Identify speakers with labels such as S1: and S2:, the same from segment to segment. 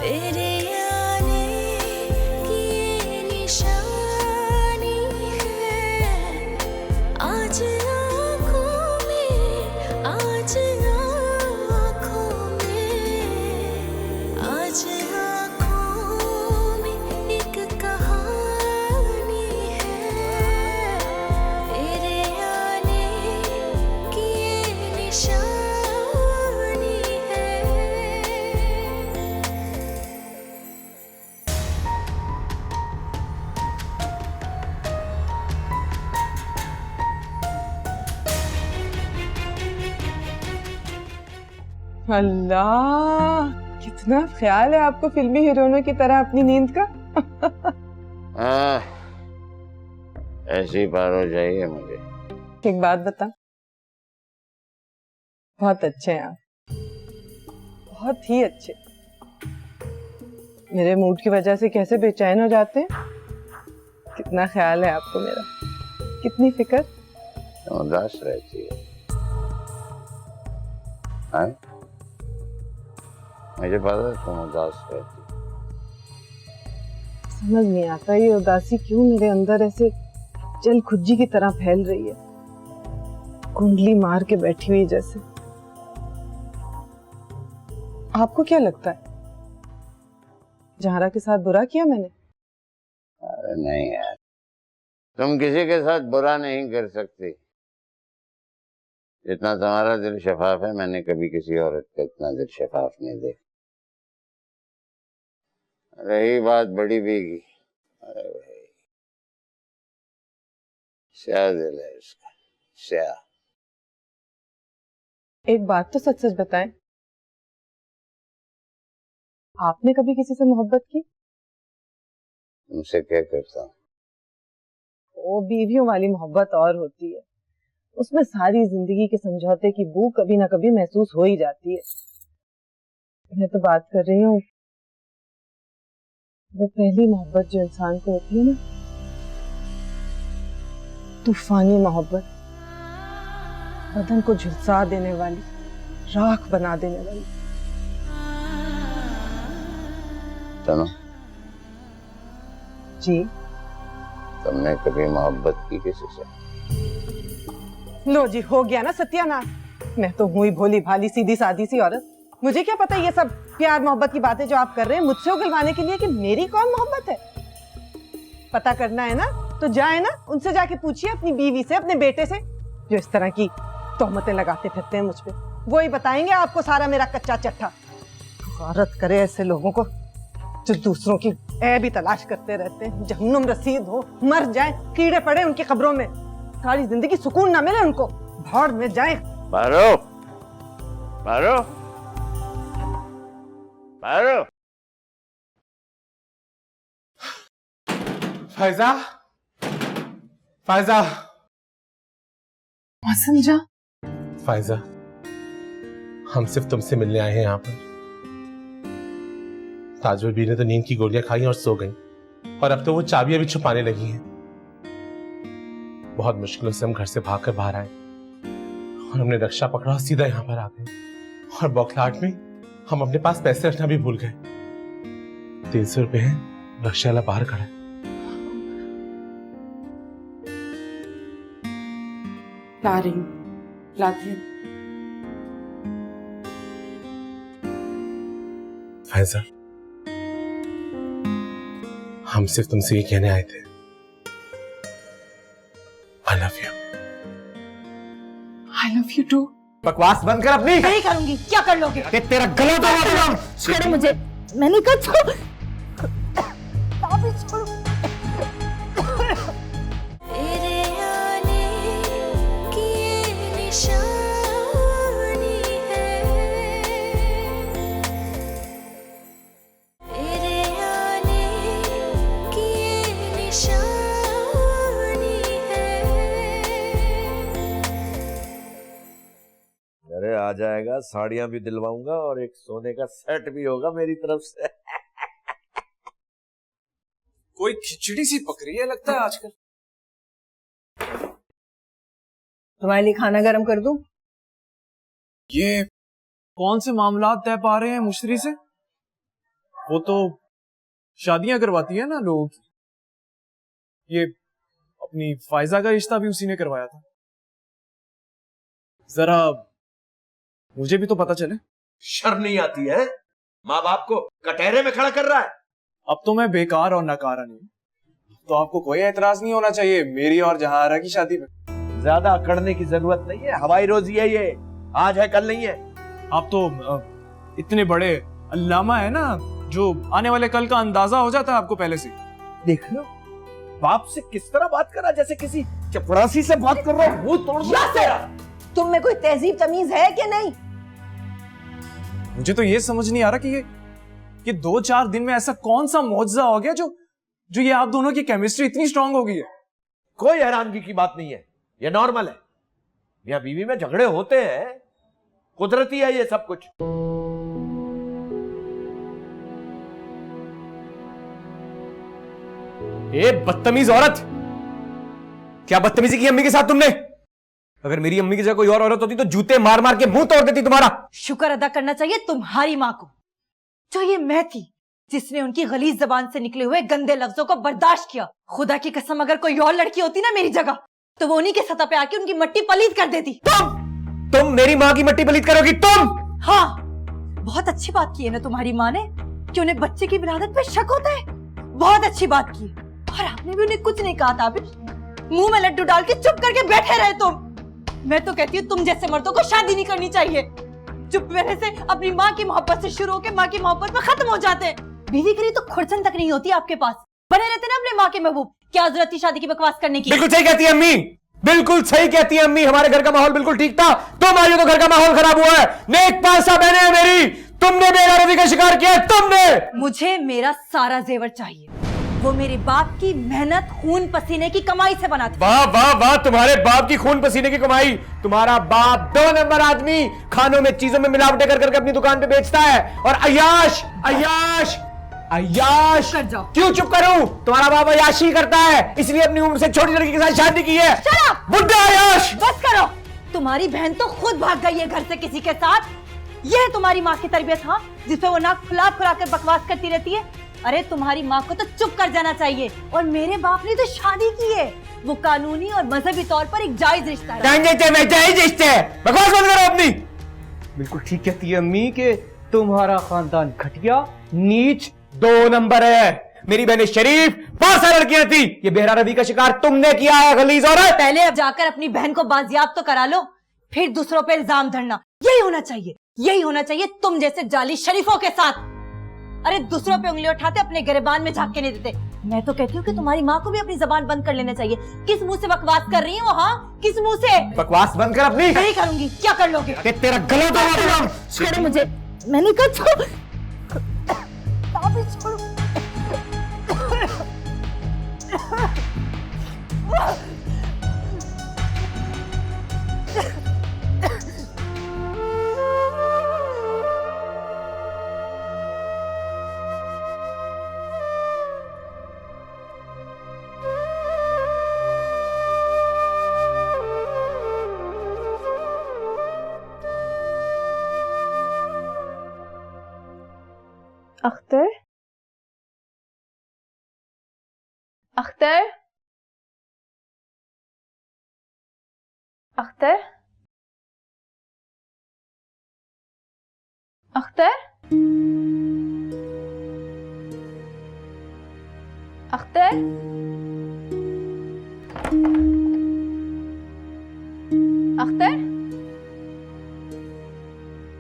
S1: तेरे आने की ये निशानी है, आज आँखों में, आज आँखों में, आज आँखों में एक कहानी है, तेरे आने की ये निशानी है।
S2: अल्लाह, कितना ख्याल है आपको फिल्मी हीरोइनों की तरह अपनी नींद का।
S3: हाँ, ऐसी पारो चाहिए मुझे।
S2: एक बात बता, बहुत अच्छे हैं आप, बहुत ही अच्छे। मेरे मूड की वजह से कैसे बेचैन हो जाते हैं। कितना ख्याल है आपको मेरा, कितनी फिक्र।
S3: उदास रहती है। हाँ? मुझे पता है तुम उदास रहती हो।
S2: समझ नहीं आता ये उदासी क्यों मेरे अंदर ऐसे जल खुज्जी की तरह फैल रही है, कुंडली मार के बैठी हुई जैसे। आपको क्या लगता है जहरा के साथ बुरा किया मैंने?
S3: अरे नहीं यार, तुम किसी के साथ बुरा नहीं कर सकती। जितना तुम्हारा दिल शफाफ है, मैंने कभी किसी औरत का इतना दिल शफाफ नहीं देखा। रही बात बड़ी बीगी, अरे भाई स्याह दिल है उसका, स्याह।
S2: एक बात तो सच सच बताएं, आपने कभी किसी से मोहब्बत की?
S3: तुमसे क्या करता हूँ?
S2: वो बीवियों वाली मोहब्बत और होती है, उसमें सारी जिंदगी के समझौते की बू कभी ना कभी महसूस हो ही जाती है। मैं तो बात कर रही हूँ वो पहली मोहब्बत जो इंसान को होती है ना, तूफानी मोहब्बत, बदन को झुलसा देने वाली, राख बना देने वाली।
S3: सुनो,
S2: जी?
S3: तुमने कभी मोहब्बत की किसी से?
S2: लो जी, हो गया ना सत्यानाश। मैं तो हुई भोली भाली सीधी सादी सी औरत, मुझे क्या पता ये सब प्यार मोहब्बत की बातें जो आप कर रहे हैं मुझसे उगलवाने के लिए कि मेरी कौन मोहब्बत है। पता करना है ना तो जाए ना, उनसे जाके पूछिए, अपनी बीवी से, अपने बेटे से, जो इस तरह की तोहमतें लगाते फिरते हैं मुझ पे। वो ही बताएंगे आपको सारा मेरा कच्चा चट्टा। गौरत करे ऐसे लोगों को जो दूसरों की ऐब ही तलाश करते रहते हैं। जहन्नुम रसीद हो, मर जाए, कीड़े पड़े उनकी कब्रों में, सारी जिंदगी सुकून ना मिले उनको, भाड़ में जाए।
S3: पारो, पारो, पारो।
S4: फायजा, फायजा,
S2: समझा?
S4: फायजा, हम सिर्फ तुमसे मिलने आए हैं यहाँ पर। ताजुल बी ने तो नींद की गोलियां खाई और सो गई, और अब तो वो चाबियां भी छुपाने लगी हैं। बहुत मुश्किलों से हम घर से भागकर बाहर आए और हमने रक्षा पकड़ा और सीधा यहाँ पर आ गए। और बौखलाहट में हम अपने पास पैसे रखना भी भूल गए। 300 रुपए हैं, रक्षा वाला बाहर खड़ा है।
S2: ला रही हूँ, लाती हूँ।
S4: फायजा, हम सिर्फ तुमसे ये कहने आए थे, I love you.
S2: I love you too.
S5: बकवास बंद कर अपनी।
S6: नहीं करूंगी। क्या कर लोगे?
S5: तेरा गला तो
S6: छोड़ो मुझे, मैंने कहा छोड़ो। छोड़ो।
S1: तेरे आने की ये निशानी है, तेरे आने की ये निशानी है।
S7: अरे आ जाएगा, साड़ियां भी दिलवाऊंगा और एक सोने का सेट भी होगा मेरी तरफ से।
S5: कोई खिचड़ी सी पक रही है लगता है आजकल।
S2: तुम्हारे लिए खाना गर्म कर दूं?
S5: ये कौन से मामलात तय पा रहे हैं मुश्तरी से? वो तो शादियां करवाती है ना लोगों की। ये अपनी फायजा का रिश्ता भी उसी ने करवाया था। जरा मुझे भी तो पता चले।
S7: शर्म नहीं आती है? माँ बाप को कटहरे में खड़ा कर रहा है।
S5: अब तो मैं बेकार और नकारा नहीं, तो आपको कोई एतराज नहीं होना चाहिए मेरी और जहारा की शादी में।
S7: ज्यादा अकड़ने की जरूरत नहीं है, हवाई रोजी है ये, आज है कल नहीं है।
S5: आप तो इतने बड़े अल्लामा है ना, जो आने वाले कल का अंदाजा हो जाता है आपको पहले से।
S7: देख लो बाप से किस तरह बात कर रहा, जैसे किसी चपरासी से बात कर रहा हूँ। मुंह तोड़ दूंगा।
S6: तुम में कोई तहजीब तमीज है कि नहीं?
S5: मुझे तो ये समझ नहीं आ रहा कि 2-4 दिन में ऐसा कौन सा मौजज़ा हो गया जो ये आप दोनों की केमिस्ट्री इतनी स्ट्रांग हो गई है।
S7: कोई हैरानगी की बात नहीं है, ये नॉर्मल है। मियां बीवी में झगड़े होते हैं, कुदरती है ये सब कुछ।
S8: ए बदतमीज औरत, क्या बदतमीजी की अम्मी के साथ तुमने? अगर मेरी अम्मी की जगह कोई और औरत होती तो जूते मार मार के मुंह तोड़ देती तुम्हारा।
S6: शुक्र अदा करना चाहिए तुम्हारी माँ को, जो ये मैं थी जिसने उनकी गलीज जबान से निकले हुए गंदे लफ्जों को बर्दाश्त किया। खुदा की कसम अगर कोई और लड़की होती ना मेरी जगह, तो वो उन्हीं के सतह पे आके उनकी मट्टी पलीत कर देती।
S8: तुम मेरी माँ की मट्टी पलीत करोगी तुम?
S6: हाँ, बहुत अच्छी बात की है ना तुम्हारी माँ ने कि उन्हें बच्चे की विरासत पे शक होता है। बहुत अच्छी बात की। और आपने भी उन्हें कुछ नहीं कहा था, मुंह में लड्डू डाल के चुप करके बैठे रहे तुम। मैं तो कहती हूँ तुम जैसे मर्दों को शादी नहीं करनी चाहिए। चुप रहने से अपनी माँ की मोहब्बत से शुरू होकर माँ की मोहब्बत में खत्म हो जाते हैं। बीवी के लिए तो खुरचन तक नहीं होती आपके पास, बने रहते ना अपने माँ के महबूब। क्या जरूरत थी शादी की बकवास करने की?
S8: बिल्कुल सही कहती है अम्मी, बिल्कुल सही कहती है अम्मी। हमारे घर का माहौल बिल्कुल ठीक था, तुम आई हो तो घर का माहौल खराब हुआ है। नेक पासा बहने हैं मेरी, तुमने बेगारती का शिकार किया तुमने।
S6: मुझे मेरा सारा जेवर चाहिए, वो मेरे बाप की मेहनत खून पसीने की कमाई से बना था।
S8: वाह वाह वाह, तुम्हारे बाप की खून पसीने की कमाई। तुम्हारा बाप 2 नंबर आदमी, खानों में चीजों में मिलावटें कर करके अपनी दुकान पे बेचता है। और अय्याश अय्याश अय्याश।
S6: कर जाओ।
S8: क्यों चुप करूं? तुम्हारा बाप अय्याशी करता है, इसलिए अपनी उम्र से छोटी लड़की के साथ शादी की है। बुढ़ा अय्याश।
S6: बस करो, तुम्हारी बहन तो खुद भाग गई है घर से किसी के साथ। यह तुम्हारी माँ की तरबियत, हाँ, जिसपे वो नाक फुला फुला कर बकवास करती रहती है। अरे तुम्हारी माँ को तो चुप कर जाना चाहिए। और मेरे बाप ने तो शादी की है, वो कानूनी और मजहबी तौर पर एक जायज रिश्ता है।
S8: जायज रिश्ता है, बकवास बंद करो अपनी।
S9: बिल्कुल ठीक कहती है अम्मी कि तुम्हारा खानदान घटिया नीच
S8: 2 नंबर है। मेरी बहन शरीफ 5 साल लड़कियां थी, ये बेहरा रवि का शिकार तुमने किया है गलीज औरत।
S6: पहले अब जाकर अपनी बहन को बाजियाब तो करा लो, फिर दूसरों पे इल्जाम धरना। यही होना चाहिए, यही होना चाहिए तुम जैसे जाली शरीफों के साथ। अरे दूसरों पे उंगली उठाते, अपने गिरबान में झांक के नहीं देते। मैं तो कहती हूँ कि तुम्हारी माँ को भी अपनी जबान बंद कर लेना चाहिए। किस मुंह से बकवास कर रही है वो? हाँ, किस मुंह से?
S8: बकवास बंद कर अपनी।
S6: नहीं करूंगी। क्या कर लोगे?
S8: तेरा गला दबाऊंगा।
S6: छोड़ो मुझे, मैंने कहा छोड़ो। छोड़ो।
S10: अख्तर, अख्तर, अख्तर, अख्तर, अख्तर, अख्तर,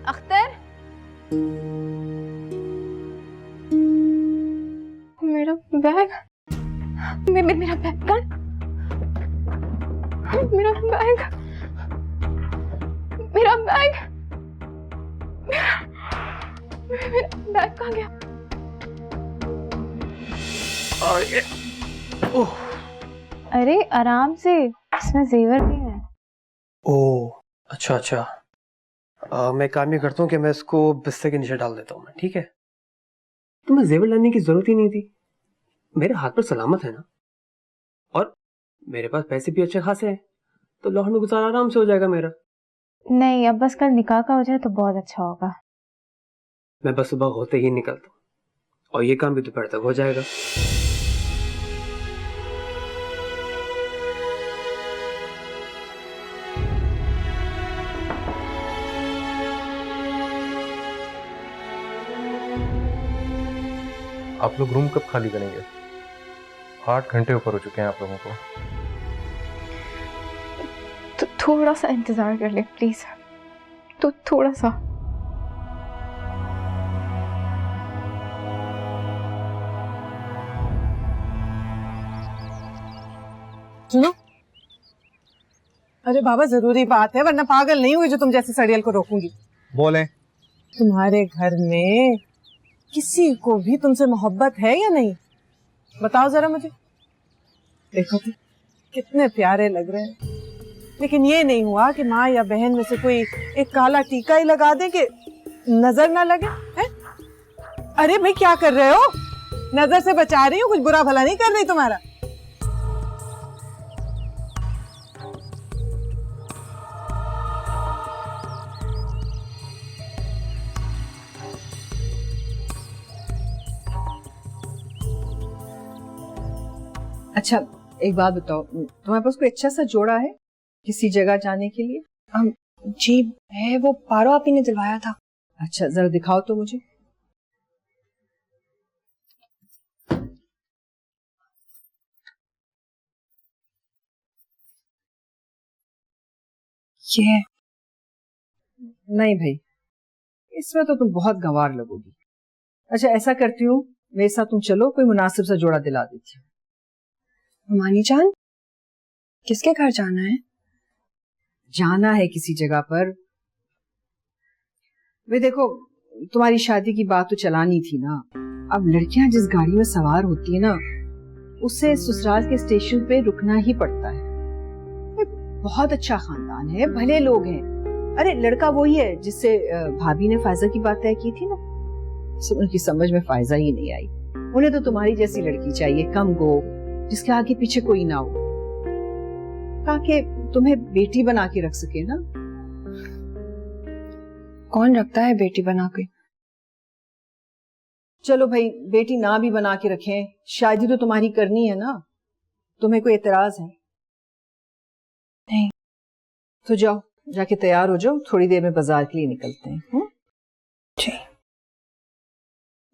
S10: अख्तर, मेरा बैग, मेरा बैग कौन? मेरा बैग, मेरा बैग, मेरा बैग कहाँ गया? अरे आराम से, इसमें जेवर भी है।
S9: ओह अच्छा अच्छा, मैं काम ये करता हूँ कि मैं इसको बिस्तर के नीचे डाल देता हूँ, ठीक है? तुम्हें जेवर लाने की जरूरत ही नहीं थी, मेरे हाथ पर सलामत है ना। और मेरे पास पैसे भी अच्छे खासे हैं, तो लाहौर में गुजारा आराम से हो जाएगा मेरा।
S10: नहीं, अब बस कल निकाह का हो जाए तो बहुत अच्छा होगा।
S9: मैं बस सुबह होते ही निकलता हूँ, और ये काम भी दोपहर तक हो जाएगा।
S4: आप लोग रूम कब खाली करेंगे? 8 घंटे ऊपर हो चुके हैं आप लोगों को।
S10: तो थोड़ा सा इंतजार कर ले प्लीज, तो थोड़ा सा।
S2: सुनो, अरे बाबा जरूरी बात है, वरना पागल नहीं हुई जो तुम जैसे सड़ियल को रोकूंगी।
S5: बोले।
S2: तुम्हारे घर में किसी को भी तुमसे मोहब्बत है या नहीं? बताओ जरा मुझे। देखो तो कितने प्यारे लग रहे हैं, लेकिन ये नहीं हुआ कि माँ या बहन में से कोई एक काला टीका ही लगा दे कि नजर ना लगे है? अरे भाई क्या कर रहे हो? नजर से बचा रही हूँ, कुछ बुरा भला नहीं कर रही तुम्हारा।
S11: अच्छा एक बात बताओ, तुम्हारे पास कोई अच्छा सा जोड़ा है किसी जगह जाने के लिए?
S10: जी है, वो पारो आपी ने दिलवाया था।
S11: अच्छा जरा दिखाओ तो मुझे।
S10: ये
S11: नहीं भाई, इसमें तो तुम बहुत गंवार लगोगी। अच्छा ऐसा करती हूँ, मेरे साथ तुम चलो, कोई मुनासिब सा जोड़ा दिला देती हूँ।
S10: मानी जान, किसके घर जाना है?
S11: जाना है किसी जगह पर। वे देखो, तुम्हारी शादी की बात तो चलानी थी ना। अब लड़कियां जिस गाड़ी में सवार होती है ना, उससे ससुराल के स्टेशन पे रुकना ही पड़ता है। बहुत अच्छा खानदान है, भले लोग हैं। अरे लड़का वही है जिससे भाभी ने फायजा की बात तय की थी ना। उनकी समझ में फायजा ही नहीं आई। उन्हें तो तुम्हारी जैसी लड़की चाहिए, कम गो, जिसके आगे पीछे कोई ना हो, ताकि तुम्हें बेटी बना के रख सके ना।
S10: कौन रखता है बेटी बना के?
S11: चलो भाई, बेटी ना भी बना के रखें, शादी तो तुम्हारी करनी है ना। तुम्हें कोई एतराज है?
S10: नहीं।
S11: तो जाओ, जाके तैयार हो जाओ, थोड़ी देर में बाजार के लिए निकलते हैं।
S10: जी।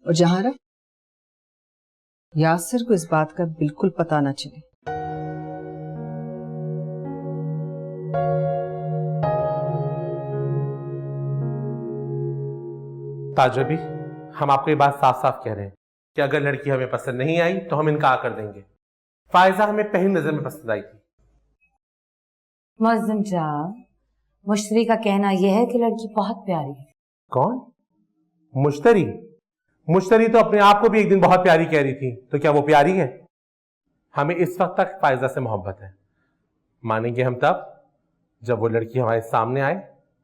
S11: और जहारा, यासिर को इस बात का बिल्कुल पता ना चले।
S4: ताजबी, हम आपको ये बात साफ साफ कह रहे हैं कि अगर लड़की हमें पसंद नहीं आई तो हम इनकार कर देंगे। फायजा हमें पहली नजर में पसंद आई थी।
S12: मुअज्जम साहब, मुश्तरी का कहना यह है कि लड़की बहुत प्यारी है।
S4: कौन? मुश्तरी? मुश्तरी तो अपने आप को भी एक दिन बहुत प्यारी कह रही थी, तो क्या वो प्यारी है? हमें इस वक्त तक फायजा से मोहब्बत है। मानेंगे हम तब जब वो लड़की हमारे सामने आए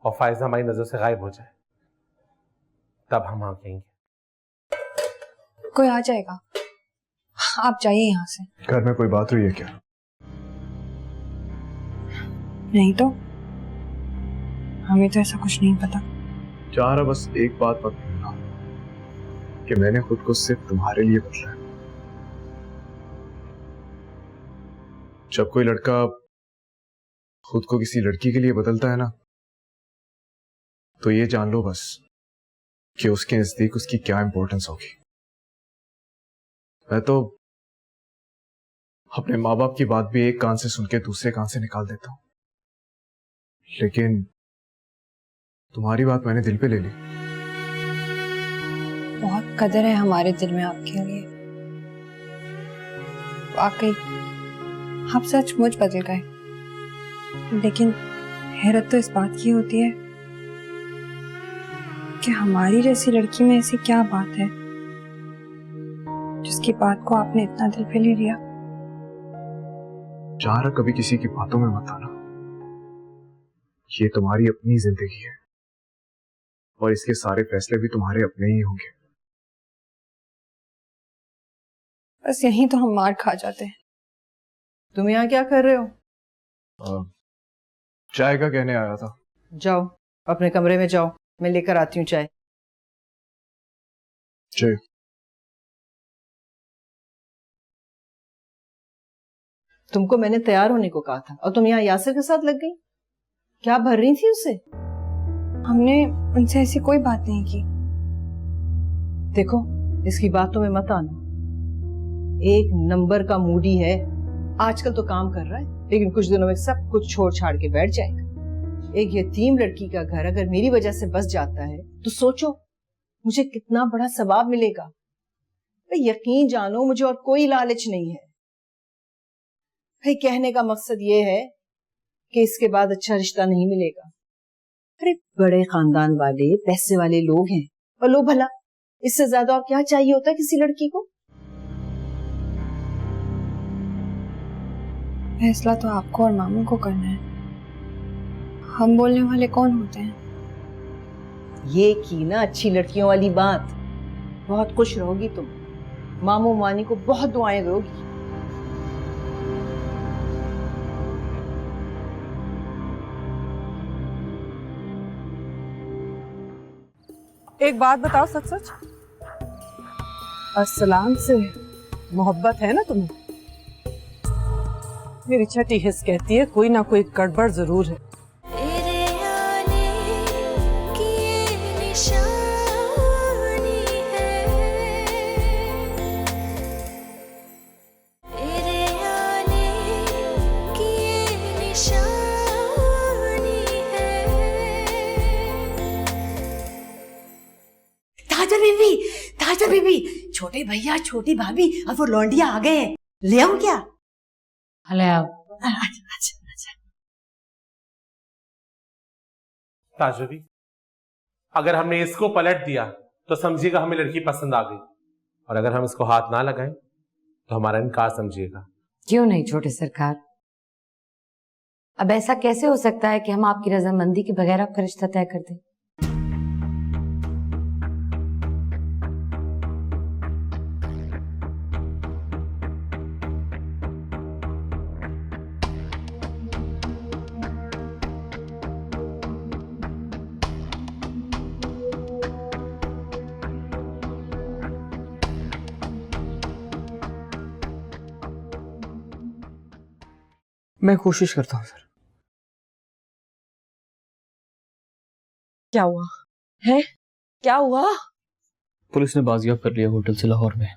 S4: और फायजा हमारी नजर से गायब हो जाए, तब हम हाँ कहेंगे।
S10: कोई आ जाएगा, आप जाइए यहाँ से।
S5: घर में कोई बात हुई है क्या?
S10: नहीं तो हमें तो ऐसा कुछ नहीं पता।
S5: चारा बस एक बात मत भूलना कि मैंने खुद को सिर्फ तुम्हारे लिए बदला है। जब कोई लड़का खुद को किसी लड़की के लिए बदलता है ना, तो ये जान लो बस कि उसके नजदीक उसकी क्या इंपॉर्टेंस होगी। मैं तो अपने माँ बाप की बात भी एक कान से सुन के दूसरे कान से निकाल देता हूं, लेकिन तुम्हारी बात मैंने दिल पे ले ली।
S10: बहुत कदर है हमारे दिल में आपके लिए। वाकई आप सचमुच बदल गए, लेकिन हैरत तो इस बात की होती है कि हमारी जैसी लड़की में ऐसी क्या बात है जिसकी बात को आपने इतना दिल पे ले लिया।
S5: चारा कभी किसी की बातों में मत आना। ये तुम्हारी अपनी जिंदगी है और इसके सारे फैसले भी तुम्हारे अपने ही होंगे।
S10: बस यहीं तो हम मार खा जाते हैं।
S11: तुम यहाँ क्या कर रहे हो?
S5: चाय का कहने आया था।
S11: जाओ अपने कमरे में जाओ, मैं लेकर आती हूँ चाय।
S5: जी।
S11: तुमको मैंने तैयार होने को कहा था और तुम यहाँ यासिर के साथ लग गई। क्या भर रही थी उसे?
S10: हमने उनसे ऐसी कोई बात नहीं की।
S11: देखो, इसकी बातों में मत आना। एक नंबर का मूडी है। आजकल तो काम कर रहा है, लेकिन कुछ दिनों में सब कुछ छोड़ छाड़ के बैठ जाएगा। एक यतीम लड़की का घर अगर मेरी वजह से बस जाता है तो सोचो मुझे कितना बड़ा सवाब मिलेगा। भाई यकीन जानो, मुझे और कोई लालच नहीं है। भाई कहने का मकसद ये है कि इसके बाद अच्छा रिश्ता नहीं मिलेगा। अरे बड़े खानदान वाले पैसे वाले लोग हैं, और लो भला, इससे ज्यादा और क्या चाहिए होता है किसी लड़की को?
S10: फैसला तो आपको और मामू को करना है। हम बोलने वाले कौन होते हैं?
S11: ये की ना अच्छी लड़कियों वाली बात। बहुत खुश रहोगी तुम, मामू मानी को बहुत दुआएं दोगी।
S2: एक बात बताओ सच सच, अर्सलान से मोहब्बत है ना तुम्हें? मेरी छठी हिस्स कहती है कोई ना कोई गड़बड़ जरूर है।
S1: तेरे आने की ये निशानी है, तेरे आने की ये निशानी है।
S6: ताजा बीबी, छोटे भैया छोटी भाभी और वो लौंडिया आ गए हैं, ले आऊं क्या?
S12: हले आओ।
S6: अच्छा।
S4: ताजा भी, अगर हमने इसको पलट दिया तो समझिएगा हमें लड़की पसंद आ गई, और अगर हम इसको हाथ ना लगाएं तो हमारा इनकार समझिएगा।
S12: क्यों नहीं छोटे सरकार, अब ऐसा कैसे हो सकता है कि हम आपकी रजामंदी के बगैर आपका रिश्ता तय कर दें?
S9: मैं कोशिश करता हूँ सर।
S6: क्या हुआ है? क्या हुआ?
S9: पुलिस ने बाजियाब कर लिया होटल से लाहौर में।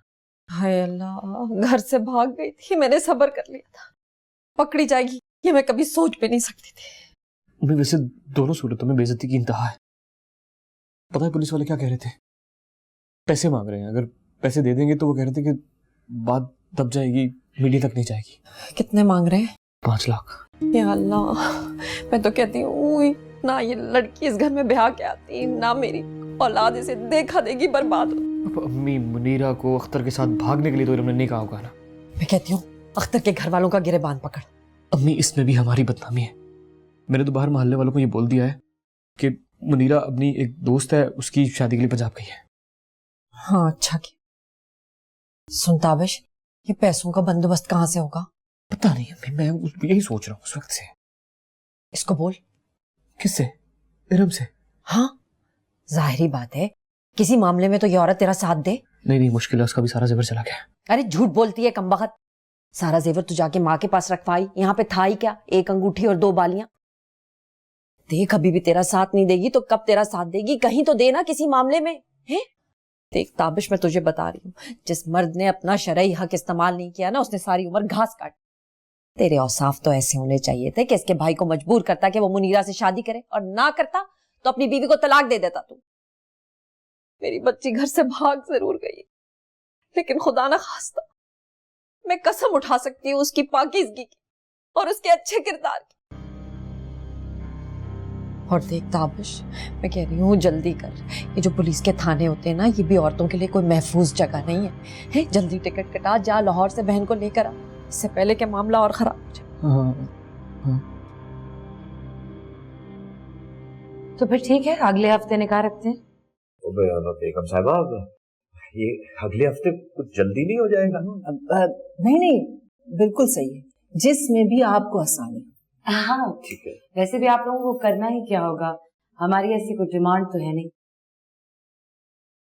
S6: हाय अल्लाह, घर से भाग गई थी, मैंने सब्र कर लिया था। पकड़ी जाएगी ये मैं कभी सोच भी नहीं सकती थी।
S9: मैं वैसे दोनों सूरतों में बेइज्जती की इंतहा है। पता है पुलिस वाले क्या कह रहे थे? पैसे मांग रहे हैं, अगर पैसे दे देंगे तो वो कह रहे थे कि बात दब जाएगी, मीडिया तक नहीं जाएगी।
S6: कितने मांग रहे हैं?
S9: 5 लाख।
S6: या अल्लाह, मैं तो कहती हूँ ना ये लड़की इस घर में ब्याह के आती, ना मेरी औलाद इसे देखा देगी बर्बाद हो।
S9: अम्मी मुनीरा को अख्तर के साथ भागने के लिए तो इन्होंने नहीं कहा होगा ना।
S6: मैं कहती हूँ अख्तर के घर वालों का गिरेबान पकड़।
S9: अम्मी इसमें भी हमारी बदनामी है। मैंने तो बाहर मोहल्ले वालों को ये बोल दिया है कि मुनीरा अपनी एक दोस्त है, उसकी शादी के लिए पंजाब गई है।
S6: हाँ अच्छा किया। सुन ताबिश, ये पैसों का बंदोबस्त कहाँ से होगा?
S9: पता नहीं अम्मी, मैं यही सोच रहा हूँ उस वक्त से।
S6: इसको बोल।
S9: किससे? इरम से।
S6: हाँ जाहिरी बात है, किसी मामले में तो ये औरत तेरा साथ दे।
S9: नहीं मुश्किल है, उसका भी सारा जेवर चला गया।
S6: अरे झूठ बोलती है कमबख्त, सारा जेवर तू जाके माँ के पास रखवाई, यहाँ पे था ही क्या, 1 अंगूठी और 2 बालियां। देख अभी भी तेरा साथ नहीं देगी तो कब तेरा साथ देगी? कहीं तो देना किसी मामले में है। देख ताबिश, मैं तुझे बता रही हूँ, जिस मर्द ने अपना शरई हक इस्तेमाल नहीं किया ना, उसने सारी उम्र घास काट। तेरे औसाफ तो ऐसे होने चाहिए थे कि इसके भाई को मजबूर करता कि वो मुनीरा से शादी करे, और ना करता तो अपनी बीवी को तलाक दे देता। तू मेरी बच्ची घर से भाग जरूर गई, लेकिन खुदा ना खास्ता मैं कसम उठा सकती हूँ उसकी पाकीज़गी की और उसके अच्छे किरदार की। और देख ताबिश, मैं कह रही हूँ जल्दी कर, ये जो पुलिस के थाने होते हैं ना, ये भी औरतों के लिए कोई महफूज जगह नहीं है। जल्दी टिकट कटा, जा लाहौर से बहन को लेकर आ, इससे पहले कि मामला और खराब हो जाए।
S9: हाँ।
S12: तो फिर ठीक है, अगले हफ्ते निकाह रखते हैं।
S7: बेगम साहबा, ये अगले हफ्ते कुछ जल्दी नहीं हो जाएगा?
S11: नहीं, बिल्कुल सही है, जिसमें भी आपको आसानी।
S12: हाँ
S7: ठीक है।
S12: वैसे भी आप लोगों को करना ही क्या होगा, हमारी ऐसी कोई डिमांड तो है नहीं।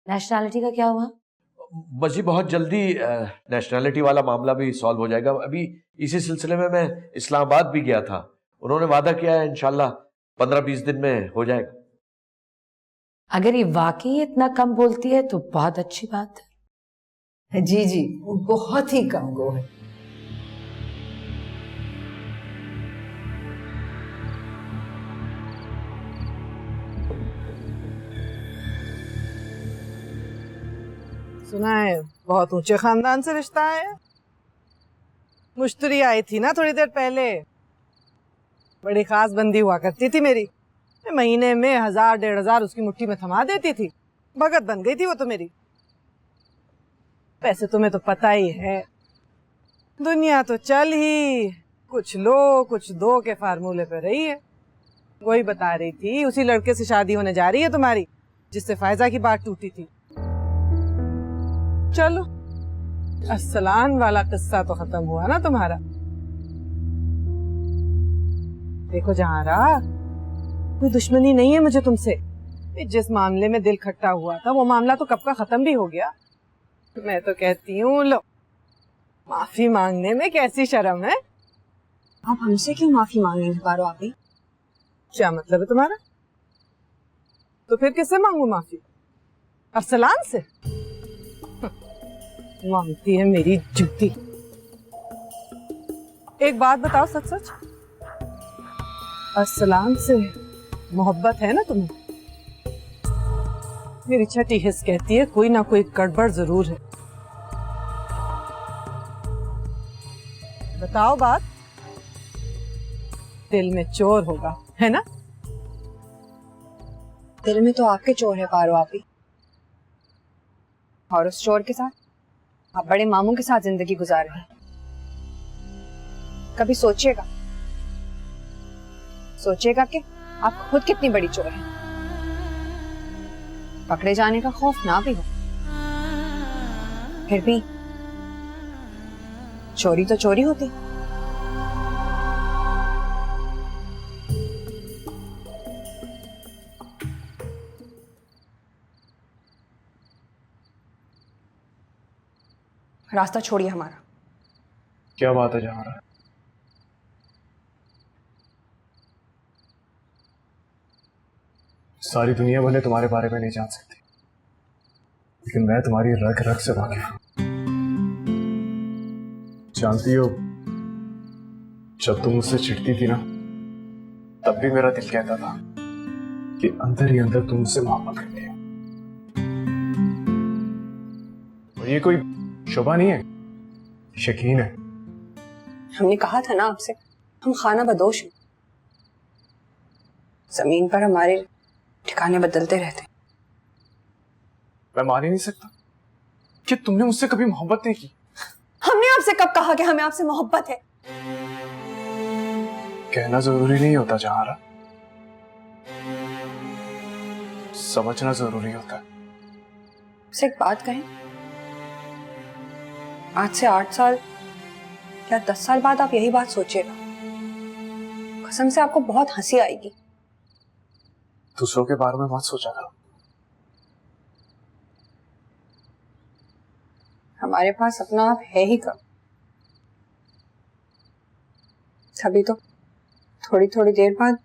S12: नेशनैलिटी का क्या हुआ?
S7: बस जी बहुत जल्दी नेशनैलिटी वाला मामला भी सॉल्व हो जाएगा। अभी इसी सिलसिले में मैं इस्लामाबाद भी गया था, उन्होंने वादा किया है इंशाल्लाह 15-20 दिन में हो जाएगा।
S12: अगर ये वाकई इतना कम बोलती है तो बहुत अच्छी बात है।
S11: जी जी, वो बहुत ही कम गो है।
S2: सुना है बहुत ऊंचे खानदान से रिश्ता है। मुश्तरी आई थी ना थोड़ी देर पहले, बड़ी खास बंदी हुआ करती थी मेरी, महीने में 1000-1500 उसकी मुट्ठी में थमा देती थी। भगत बन गई थी वो तो मेरी। वैसे तुम्हें तो पता ही है, दुनिया तो चल ही कुछ लो कुछ दो के फार्मूले पे रही है। वही बता रही थी उसी लड़के से शादी होने जा रही है तुम्हारी, जिससे फायजा की बात टूटी थी। चलो, अस्सलान वाला किस्सा तो खत्म हुआ ना तुम्हारा। देखो जहां रहा, कोई दुश्मनी नहीं है मुझे तुमसे। जिस मामले में दिल खट्टा हुआ था वो मामला तो कब का खत्म भी हो गया। मैं तो कहती हूँ लो, माफी मांगने में कैसी शर्म है।
S10: आप हमसे क्यों माफी मांगेंगे पारो आप ही?
S2: क्या मतलब है तुम्हारा? तो फिर किससे मांगू माफी? अरसलान से? मांगती है मेरी जूती। एक बात बताओ सच सच, अरसलान से मोहब्बत है ना तुम्हें? मेरी छठी हिस्स कहती है कोई ना कोई गड़बड़ जरूर है। बताओ बात। दिल में चोर होगा, है ना?
S10: दिल में तो आपके चोर है पारो आप ही। और उस चोर के साथ आप बड़े मामू के साथ जिंदगी गुजार रहे हैं। कभी सोचिएगा कि आप खुद कितनी बड़ी चोर हैं। पकड़े जाने का खौफ ना भी हो, फिर भी चोरी तो चोरी होती। रास्ता छोड़िए हमारा।
S5: क्या बात है जहां? सारी दुनिया भले तुम्हारे बारे में नहीं जान सकती, लेकिन मैं तुम्हारी रग रग से वाकिफ हूं। जानती हो, जब तुम मुझसे चिढ़ती थी ना, तब भी मेरा दिल कहता था कि अंदर ही अंदर तुम मुझसे मोहब्बत करती हो। और ये कोई शोभा नहीं है, यकीन है।
S10: हमने कहा था ना आपसे, हम खाना बदोश हैं। जमीन पर हमारे ठिकाने बदलते रहते।
S5: मैं मान ही नहीं सकता कि तुमने मुझसे कभी मोहब्बत नहीं की।
S10: हमने आपसे कब कहा कि हमें आपसे मोहब्बत है?
S5: कहना जरूरी नहीं होता जहारा, समझना जरूरी होता है।
S10: आपसे एक बात कहें, आज से 8 साल या 10 साल बाद आप यही बात सोचिएगा, कसम से आपको बहुत हंसी आएगी।
S5: दूसरों के बारे में मत सोचा करो।
S10: हमारे पास अपना आप है ही कम, तभी तो थोड़ी थोड़ी देर बाद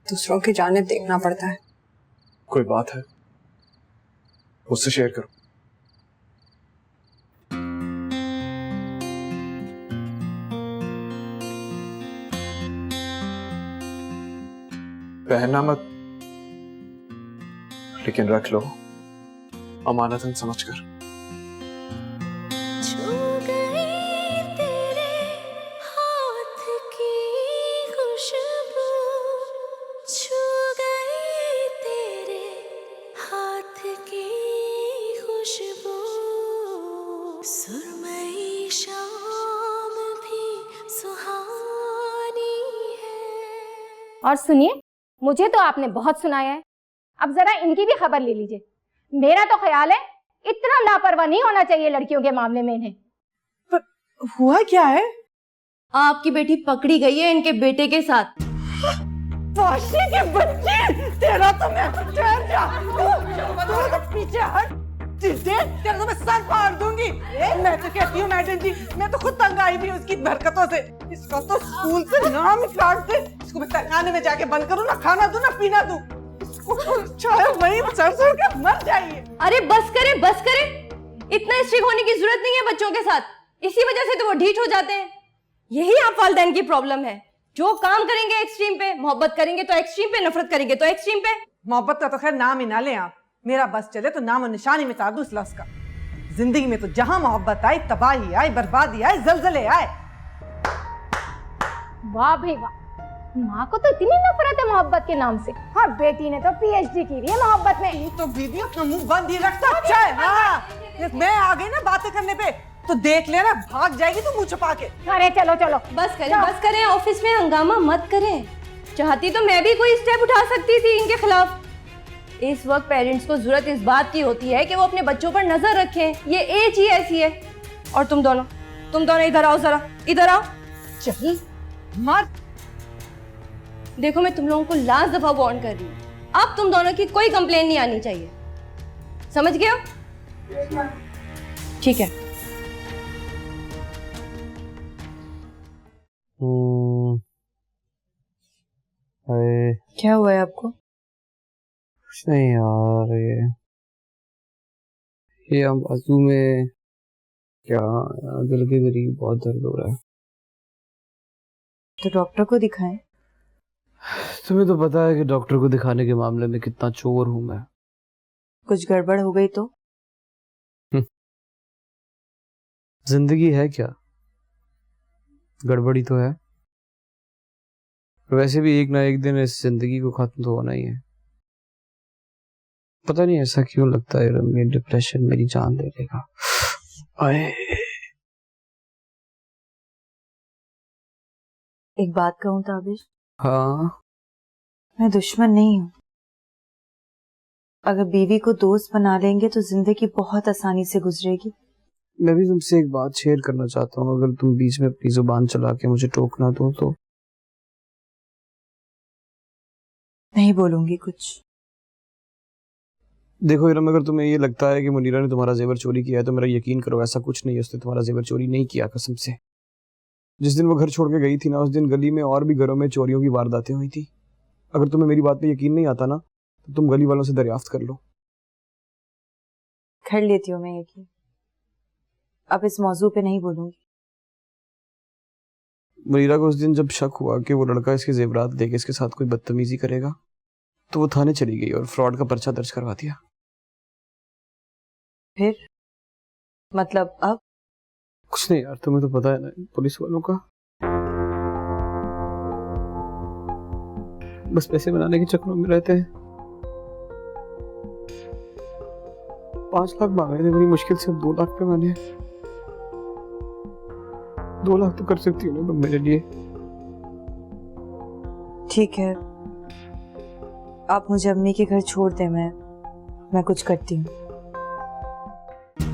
S10: दूसरों की जानिब देखना पड़ता है।
S5: कोई बात है मुझसे शेयर करो। पहनना मत, लेकिन रख लो अमानतन समझकर।
S1: छू गई तेरे हाथ की खुशबू, छू गई तेरे हाथ की खुशबू, सुरमई शाम भी सुहानी है।
S13: और सुनिए, मुझे तो आपने बहुत सुनाया है, अब जरा इनकी भी खबर ले लीजिए। मेरा तो ख्याल है इतना लापरवाह नहीं होना चाहिए लड़कियों के मामले में इन्हें।
S2: पर हुआ क्या है?
S6: आपकी बेटी पकड़ी गई है इनके बेटे के साथ।
S2: फाशी के बच्चे, तेरा तो मैं ठहर जा, तू तो पीछे हट। तेरा तो मैं सर फाड़ दूंगी। मैं तो कहती हूँ मैडम जी, मैं तो खुद तंग आई भी हूँ इसकी हरकतों से। इसका तो स्कूल से नाम ही काट दे। इसको मैं तहखाने में जाके बंद करूँ, ना खाना दूँ ना पीना दूँ। इसको तो चाहे वहीं सड़ के मर जाइए।
S6: अरे बस करे बस करे, इतना स्ट्रिक्ट होने की जरूरत नहीं है बच्चों के साथ। इसी वजह से तो वो ढीठ हो जाते हैं। यही आप वालिदैन की प्रॉब्लम है। जो काम करेंगे एक्सट्रीम पे, मोहब्बत करेंगे तो एक्सट्रीम पे, नफरत करेंगे तो एक्सट्रीम पे।
S2: मोहब्बत का तो खैर नाम ही ना लें आप। मेरा बस चले तो नाम और निशानी मिटा दूं इस लफ्ज़ का। जिंदगी में तो जहां मोहब्बत आई, तबाही आई, बर्बादी आई, जलजले आए।
S13: वाह भाई वाह, माँ को तो इतनी नफरत है मोहब्बत के नाम से। हाँ, बेटी ने तो पीएचडी की हुई है मोहब्बत में।
S2: तो बीबी अपना मुंह बंद ही रखता अच्छा है। हाँ, मैं आ गई ना बातें करने पे, तो देख लेना भाग जाएगी तू मुंह छुपा के।
S13: अरे चलो चलो
S6: बस करें ऑफिस में हंगामा मत करें। चाहती तो मैं भी कोई स्टेप उठा सकती थी इनके खिलाफ। इस वक्त पेरेंट्स को जरूरत इस बात की होती है कि वो अपने बच्चों पर नजर रखें। ये एज ही ऐसी है। और तुम दोनों इधर आओ, जरा इधर आओ।
S2: चल मत।
S6: देखो मैं तुम लोगों को लास्ट दफा वार्न कर रही हूँ, अब तुम दोनों की कोई कंप्लेन नहीं आनी चाहिए, समझ गए हो? ठीक है।
S9: क्या
S6: हुआ है आपको?
S9: कुछ नहीं यार, ये हम बाजू में क्या दिल के करीब बहुत दर्द हो रहा है।
S6: तो डॉक्टर को दिखाएं।
S9: तुम्हें तो पता है कि डॉक्टर को दिखाने के मामले में कितना चोर हूं मैं।
S6: कुछ गड़बड़ हो गई तो?
S9: जिंदगी है क्या, गड़बड़ी तो है। वैसे भी एक ना एक दिन इस जिंदगी को खत्म तो होना ही है। पता नहीं ऐसा क्यों लगता है ये डिप्रेशन मेरी जान ले लेगा।
S6: एक बात कहूं ताबिश?
S9: हाँ।
S6: मैं दुश्मन नहीं हूं। अगर बीवी को दोस्त बना लेंगे तो जिंदगी बहुत आसानी से गुजरेगी।
S9: मैं भी तुमसे एक बात शेयर करना चाहता हूँ, अगर तुम बीच में अपनी जुबान चला के मुझे टोकना दो तो।
S6: नहीं बोलूंगी कुछ।
S9: देखो इरम, अगर तुम्हें ये लगता है कि मुनीरा ने तुम्हारा जेवर चोरी किया है तो मेरा यकीन करो ऐसा कुछ नहीं है। उसने तुम्हारा जेवर चोरी नहीं किया, कसम से। जिस दिन वो घर छोड़ के गई थी ना, उस दिन गली में और भी घरों में चोरियों की वारदातें हुई थी। अगर तुम्हें मेरी बात पे यकीन नहीं आता ना, तो तुम गली वालों से दरियाफ्त कर लो।
S6: कर लेती हूँ मैं यकीन। अब इस मौजू पे नहीं बोलूंगी।
S9: मुनीरा को उस दिन जब शक हुआ कि वो लड़का इसके जेवरात लेके इसके साथ कोई बदतमीजी करेगा, तो वो थाने चली गई और फ्रॉड का पर्चा दर्ज करवा दिया।
S6: फिर मतलब अब?
S9: कुछ नहीं यार, तुम्हें तो पता है ना पुलिस वालों का। बस पैसे बनाने के चक्करों में रहते हैं। 5 लाख मांग रहे थे, बड़ी मुश्किल से 2 लाख पे माने। 2 लाख तो कर सकती हो ना तुम मेरे लिए।
S6: ठीक है, आप मुझे अम्मी के घर छोड़ दे, मैं कुछ करती हूँ।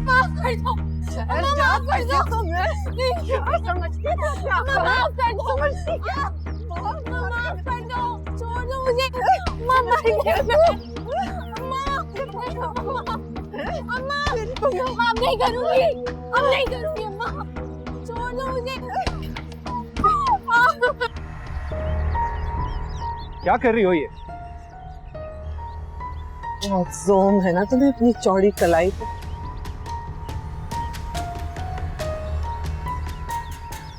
S1: माफ कर दो, माफ कर दो, समझती क्या? माफ कर दो, समझती क्या? माफ कर दो, छोड़ दो मुझे। माफ नहीं करूंगी, अब नहीं करूंगी अम्मा, छोड़ दो मुझे।
S8: क्या कर रही हो ये?
S2: बहुत जोम है ना तुम्हें अपनी चौड़ी कलाई पे।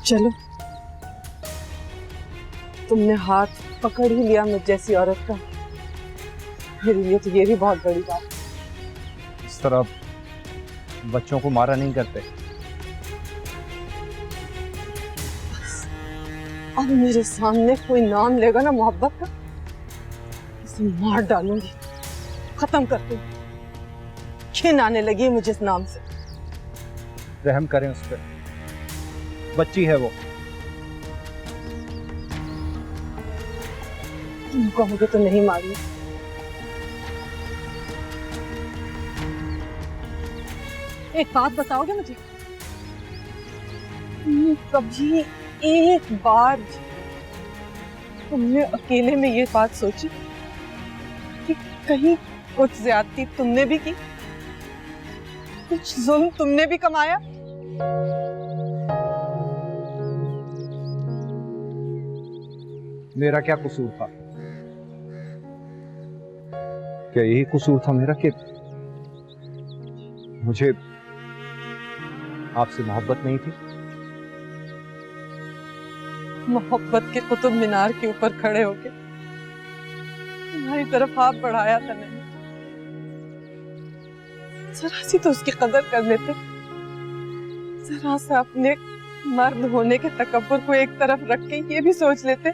S2: चलो, तुमने हाथ पकड़ ही लिया मुझ जैसी औरत का, मेरे लिए तो ये भी बहुत बड़ी बात है।
S8: इस तरह बच्चों को मारा नहीं करते।
S2: अब मेरे सामने कोई नाम लेगा ना मोहब्बत का, इसे मार डालूंगी, खत्म कर दूंगी। घिन आने लगी है मुझे इस नाम से।
S8: रहम करें उस पर, बच्ची है वो।
S2: तुम कहोगे तो नहीं मारूंगी। एक बात बताओगे मुझे, तुमने कभी एक बार तुमने अकेले में ये बात सोची कि कहीं कुछ ज्यादती तुमने भी की? कुछ जुल्म तुमने भी कमाया?
S5: मेरा क्या कसूर था? क्या यही कसूर था मेरा कि मुझे आपसे मोहब्बत नहीं थी?
S2: मोहब्बत के कुतुब मीनार के ऊपर खड़े होके तुम्हारी तरफ हाथ बढ़ाया था मैंने, जरा सी तो उसकी कदर कर लेते, जरा सा अपने मर्द होने के तकब्बुर को एक तरफ रख के ये भी सोच लेते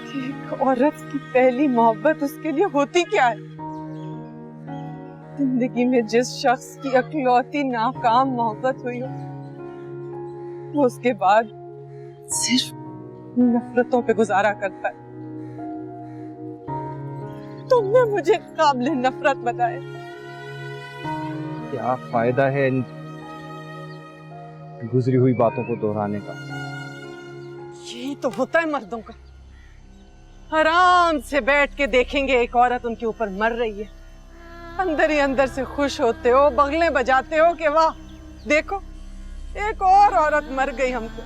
S2: कि एक औरत की पहली मोहब्बत उसके लिए होती क्या है। जिंदगी में जिस शख्स की अकलौती नाकाम मोहब्बत हुई हो, वो उसके बाद सिर्फ नफरतों पे गुजारा करता है। तुमने मुझे काबिल नफरत बताया।
S5: क्या फायदा है इन गुजरी हुई बातों को दोहराने का?
S2: यही तो होता है मर्दों का। आराम से बैठ के देखेंगे एक औरत उनके ऊपर मर रही है, अंदर ही अंदर से खुश होते हो, बगलें बजाते हो कि वाह देखो एक और औरत मर गई हमको,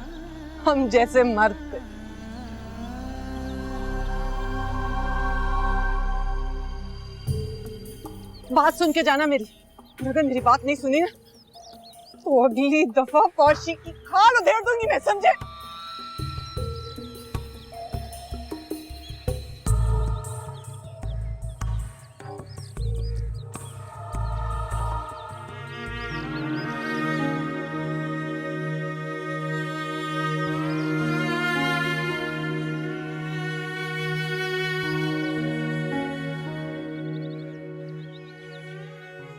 S2: हम जैसे मर्द थे। बात सुन के जाना मेरी, अगर मेरी बात नहीं सुनी ना तो अगली दफा पौशी की खाल उधेड़ दूंगी मैं, समझे?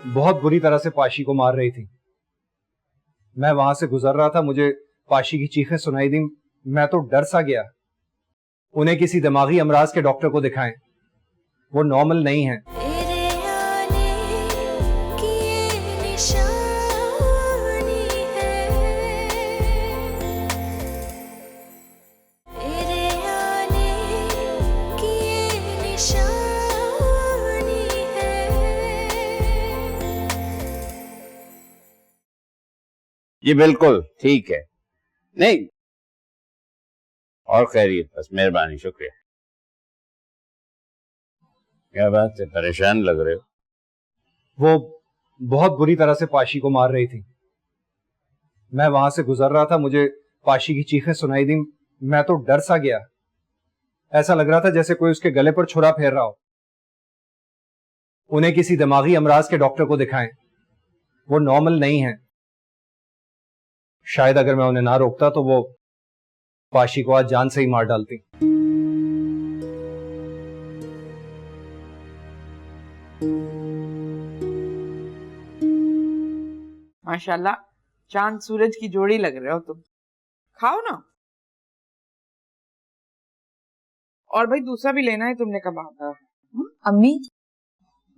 S5: बहुत बुरी तरह से पाशी को मार रही थी। मैं वहां से गुजर रहा था, मुझे पाशी की चीखें सुनाई दी। मैं तो डर सा गया। उन्हें किसी दिमागी अमराज के डॉक्टर को दिखाएं, वो नॉर्मल नहीं है।
S3: ये बिल्कुल ठीक है। नहीं और खैरियत, बस मेहरबानी, शुक्रिया। क्या बात है, परेशान लग रहे हो?
S5: वो बहुत बुरी तरह से पाशी को मार रही थी। मैं वहां से गुजर रहा था, मुझे पाशी की चीखें सुनाई दी। मैं तो डर सा गया। ऐसा लग रहा था जैसे कोई उसके गले पर छुरा फेर रहा हो। उन्हें किसी दिमागी अमराज के डॉक्टर को दिखाएं, वो नॉर्मल नहीं है। शायद अगर मैं उन्हें ना रोकता तो वो पाशी को आज जान से ही मार डालती।
S14: माशाल्लाह, चांद सूरज की जोड़ी लग रहे हो तुम। खाओ ना। और भाई दूसरा भी लेना है तुमने कबाब।
S6: अम्मी,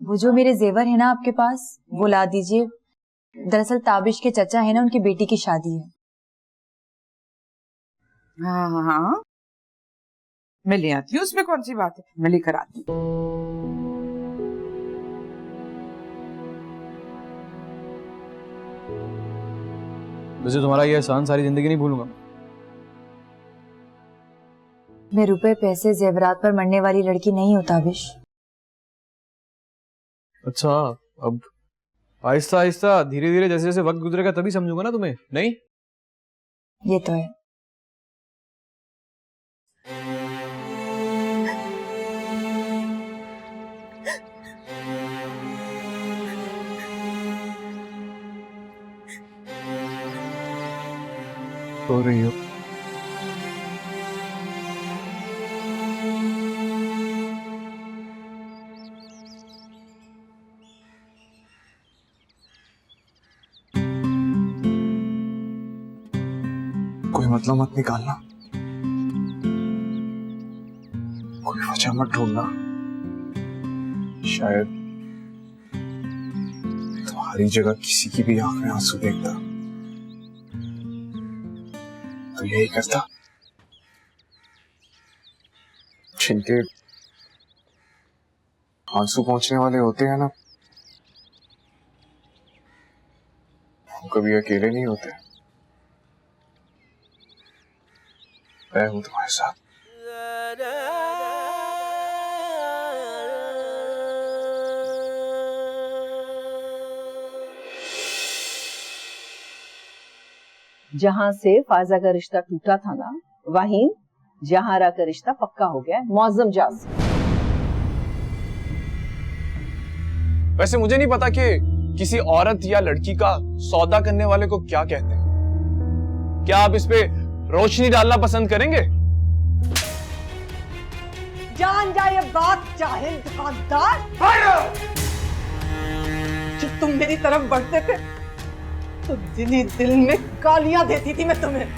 S6: वो जो मेरे जेवर है ना आपके पास, वो ला दीजिए। दरअसल ताबिश के चचा है ना, उनकी बेटी की शादी है।
S14: हाँ हाँ हाँ, मैं ले आती हूँ, उसमें कौन सी बात है, मैं लेकर आती हूँ।
S15: वैसे तुम्हारा ये एहसान सारी जिंदगी नहीं भूलूंगा।
S6: मैं रुपए पैसे जेवरात पर मरने वाली लड़की नहीं हूँ ताबिश।
S15: अच्छा, अब आहिस्ता आहिस्ता धीरे धीरे जैसे जैसे वक्त गुजरेगा तभी समझूंगा ना तुम्हें। नहीं,
S6: ये तो है।
S5: सो रही हो? कोई मतलब मत निकालना, कोई वजह मत ढूंढना। शायद तुम्हारी जगह किसी की भी आंख में आंसू देखता तो यही करता। जिनके आंसू पहुंचने वाले होते हैं ना, कभी अकेले नहीं होते। मैं हूं तुम्हारे साथ।
S11: जहां से फाजा का रिश्ता टूटा था ना, वहीं जहारा का रिश्ता पक्का हो गया है। मौजम जाज।
S15: वैसे मुझे नहीं पता कि किसी औरत या लड़की का सौदा करने वाले को क्या कहते हैं। क्या आप इस पे रोशनी डालना पसंद करेंगे?
S2: जान जाए बात जाहिल दुकानदार। जब तुम मेरी तरफ बढ़ते थे तो दिल ही दिल में गालियां देती थी मैं तुम्हें,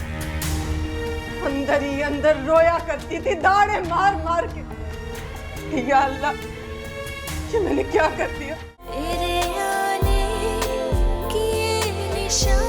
S2: अंदर ही अंदर रोया करती थी दाढ़े मार मार के। या अल्लाह, ये मैंने क्या कर दिया?
S1: तेरे आने की निशान